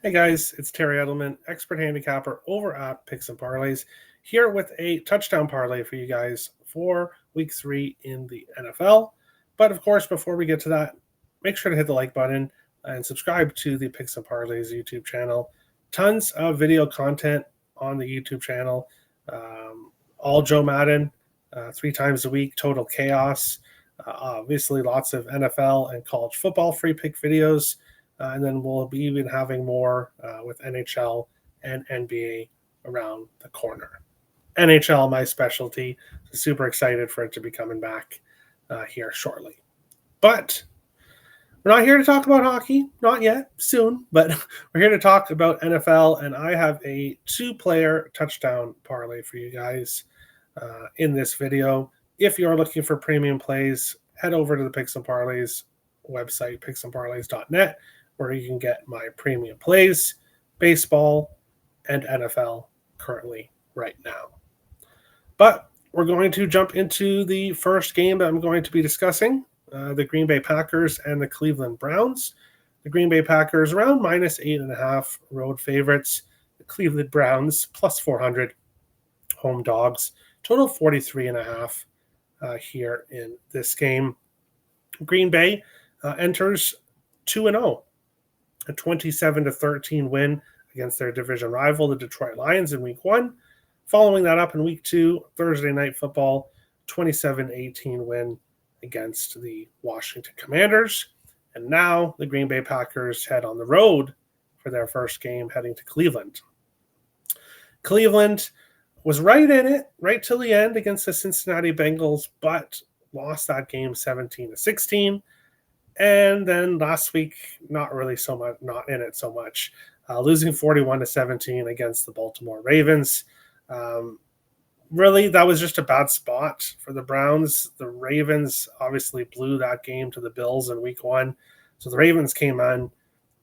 Hey guys, it's Terry Edelmann, expert handicapper over at Picks and Parlays, here with a touchdown parlay for you guys for week 3 in the NFL. But of course, before we get to that, make sure to hit the like button and subscribe to the Picks and Parlays YouTube channel. Tons of video content on the YouTube channel. All Joe Madden, 3 times a week, total chaos. Obviously, lots of NFL and college football free pick videos. And then we'll be even having more with NHL and NBA around the corner. NHL, my specialty. Super excited for it to be coming back here shortly. But we're not here to talk about hockey, not yet, soon, but we're here to talk about NFL, and I have a 2-player touchdown parlay for you guys in this video. If you're looking for premium plays, head over to the Picks and Parlays website, picksandparlays.net, where you can get my premium plays, baseball, and NFL currently right now. But we're going to jump into the first game that I'm going to be discussing, the Green Bay Packers and the Cleveland Browns. The Green Bay Packers around -8.5 road favorites. The Cleveland Browns plus 400 home dogs. Total 43.5 here in this game. Green Bay enters 2-0. A 27-13 win against their division rival, the Detroit Lions, in week 1. Following that up in week 2, Thursday Night Football, 27-18 win against the Washington Commanders. And now the Green Bay Packers head on the road for their first game, heading to Cleveland. Cleveland was right in it, right till the end against the Cincinnati Bengals, but lost that game 17-16. And then last week, not really so much, not in it so much, losing 41-17 against the Baltimore Ravens. Really, that was just a bad spot for the Browns. The Ravens obviously blew that game to the Bills in week 1. So the Ravens came on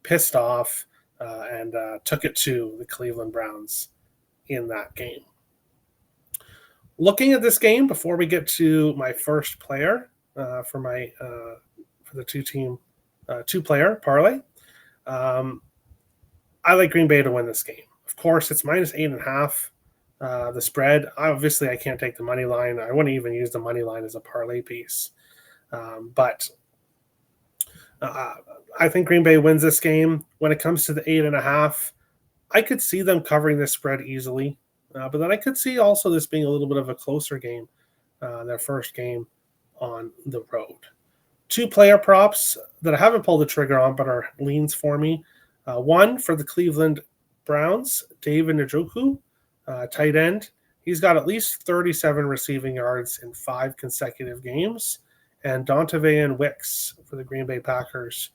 pissed off and took it to the Cleveland Browns in that game. Looking at this game, before we get to my first player for my for the 2-player parlay, I like Green Bay to win this game. Of course, it's -8.5. The spread, obviously, I can't take the money line. I wouldn't even use the money line as a parlay piece. But I think Green Bay wins this game. When it comes to the 8.5, I could see them covering this spread easily. But then I could see also this being a little bit of a closer game, their first game on the road. 2-player props that I haven't pulled the trigger on but are leans for me. One for the Cleveland Browns, David Njoku, tight end. He's got at least 37 receiving yards in 5 consecutive games. And Dontayvion Wicks for the Green Bay Packers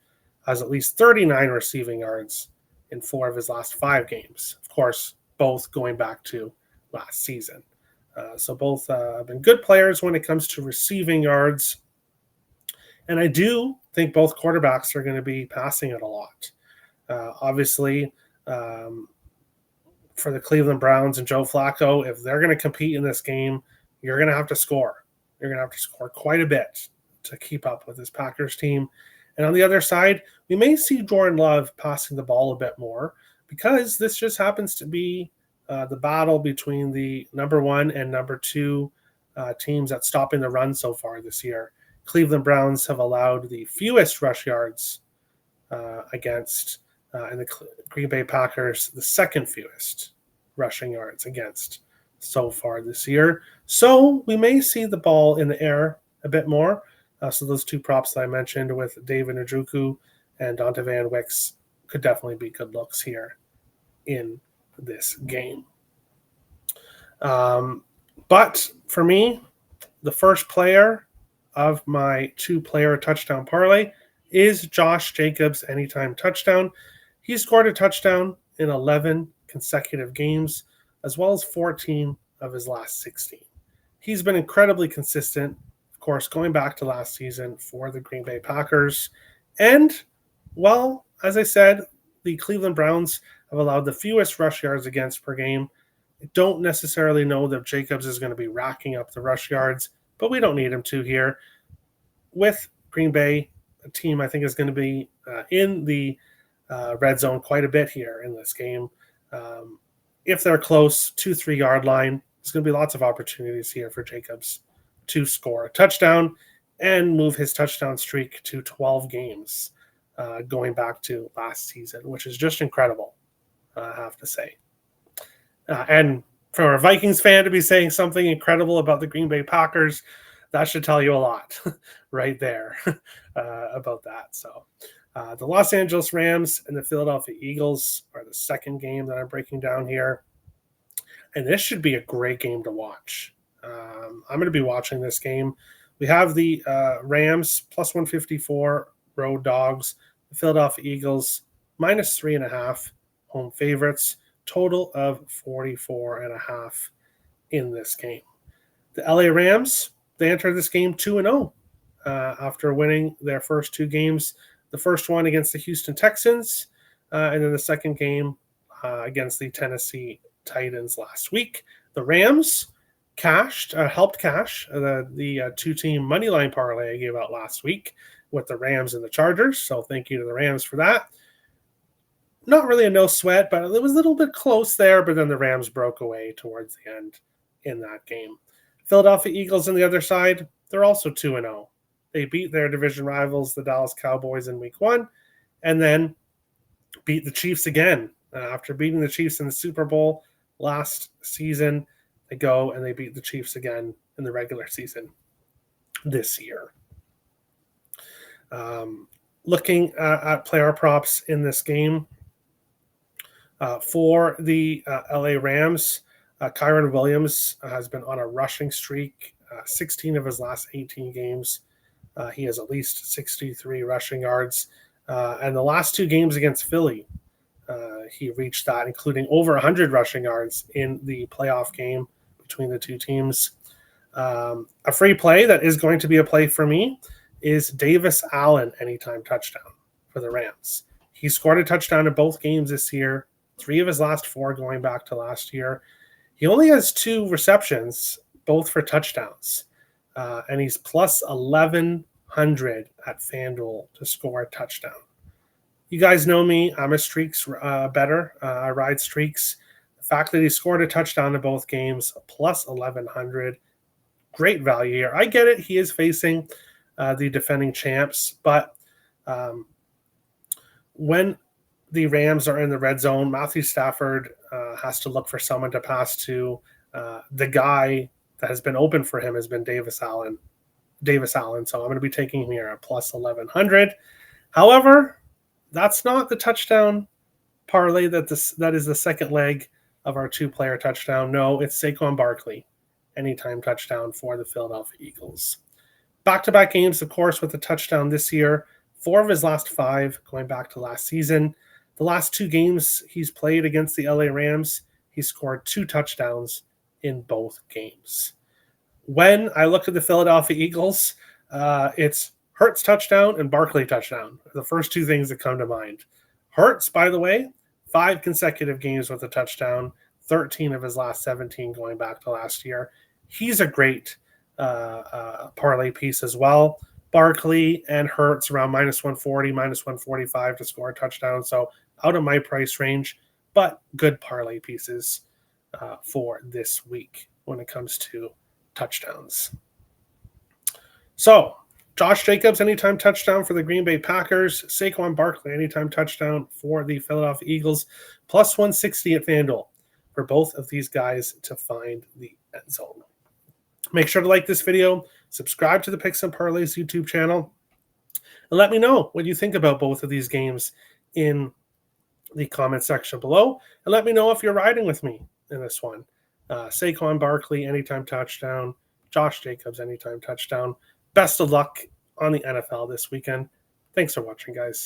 has at least 39 receiving yards in 4 of his last 5 games. Of course, both going back to last season. So both have been good players when it comes to receiving yards. And I do think both quarterbacks are going to be passing it a lot. Obviously, for the Cleveland Browns and Joe Flacco, if they're going to compete in this game, you're going to have to score. You're going to have to score quite a bit to keep up with this Packers team. And on the other side, we may see Jordan Love passing the ball a bit more because this just happens to be the battle between the number 1 and number 2 teams at stopping the run so far this year. Cleveland Browns have allowed the fewest rush yards against, and the Green Bay Packers the second fewest rushing yards against so far this year. So we may see the ball in the air a bit more. So those 2 props that I mentioned with David Njoku and Dontayvion Wicks could definitely be good looks here in this game. But for me, the first player of my 2-player touchdown parlay is Josh Jacobs anytime touchdown. He scored a touchdown in 11 consecutive games, as well as 14 of his last 16. He's been incredibly consistent, of course, going back to last season for the Green Bay Packers. And, well, as I said, the Cleveland Browns have allowed the fewest rush yards against per game. I don't necessarily know that Jacobs is going to be racking up the rush yards, but we don't need him to here. With Green Bay, a team I think is going to be in the red zone quite a bit here in this game. If they're close, 2-3 yard line, there's going to be lots of opportunities here for Jacobs to score a touchdown and move his touchdown streak to 12 games going back to last season, which is just incredible, I have to say. And for a Vikings fan to be saying something incredible about the Green Bay Packers, that should tell you a lot right there about that. So the Los Angeles Rams and the Philadelphia Eagles are the second game that I'm breaking down here. And this should be a great game to watch. I'm going to be watching this game. We have the Rams plus 154 road dogs, the Philadelphia Eagles minus 3.5 home favorites, total of 44.5 in this game. The LA Rams, they entered this game 2-0 after winning their first two games. The first one against the Houston Texans, and then the second game against the Tennessee Titans last week. The Rams helped cash the two-team moneyline parlay I gave out last week with the Rams and the Chargers. So thank you to the Rams for that. Not really a no sweat, but it was a little bit close there, but then the Rams broke away towards the end in that game. Philadelphia Eagles on the other side, they're also 2-0. They beat their division rivals, the Dallas Cowboys, in week 1, and then beat the Chiefs again. After beating the Chiefs in the Super Bowl last season, they go and they beat the Chiefs again in the regular season this year. Looking at player props in this game, for the LA Rams, Kyron Williams has been on a rushing streak, 16 of his last 18 games. He has at least 63 rushing yards. And the last two games against Philly, he reached that, including over 100 rushing yards in the playoff game between the two teams. A free play that is going to be a play for me is Davis Allen anytime touchdown for the Rams. He scored a touchdown in both games this year, 3 of his last 4 going back to last year. He only has 2 receptions, both for touchdowns. And he's plus 1,100 at FanDuel to score a touchdown. You guys know me. I'm a streaks better. I ride streaks. The fact that he scored a touchdown in both games, plus 1,100, great value here. I get it. He is facing the defending champs, but when the Rams are in the red zone, Matthew Stafford has to look for someone to pass to. The guy that has been open for him has been Davis Allen. So I'm going to be taking him here at plus 1,100. However, that's not the touchdown parlay that is the second leg of our 2-player touchdown. No, it's Saquon Barkley, anytime touchdown for the Philadelphia Eagles. Back-to-back games, of course, with the touchdown this year. 4 of his last 5 going back to last season. The last 2 games he's played against the LA Rams, he scored 2 touchdowns in both games. When I look at the Philadelphia Eagles, it's Hurts touchdown and Barkley touchdown. The first 2 things that come to mind. Hurts, by the way, 5 consecutive games with a touchdown, 13 of his last 17 going back to last year. He's a great parlay piece as well. Barkley and Hurts around minus 140, minus 145 to score a touchdown. So out of my price range, but good parlay pieces for this week when it comes to touchdowns. So Josh Jacobs, anytime touchdown for the Green Bay Packers. Saquon Barkley, anytime touchdown for the Philadelphia Eagles. Plus 160 at FanDuel for both of these guys to find the end zone. Make sure to like this video, subscribe to the Picks and Parlays YouTube channel, and let me know what you think about both of these games in the comment section below. And let me know if you're riding with me in this one. Saquon Barkley, anytime touchdown. Josh Jacobs, anytime touchdown. Best of luck on the NFL this weekend. Thanks for watching, guys.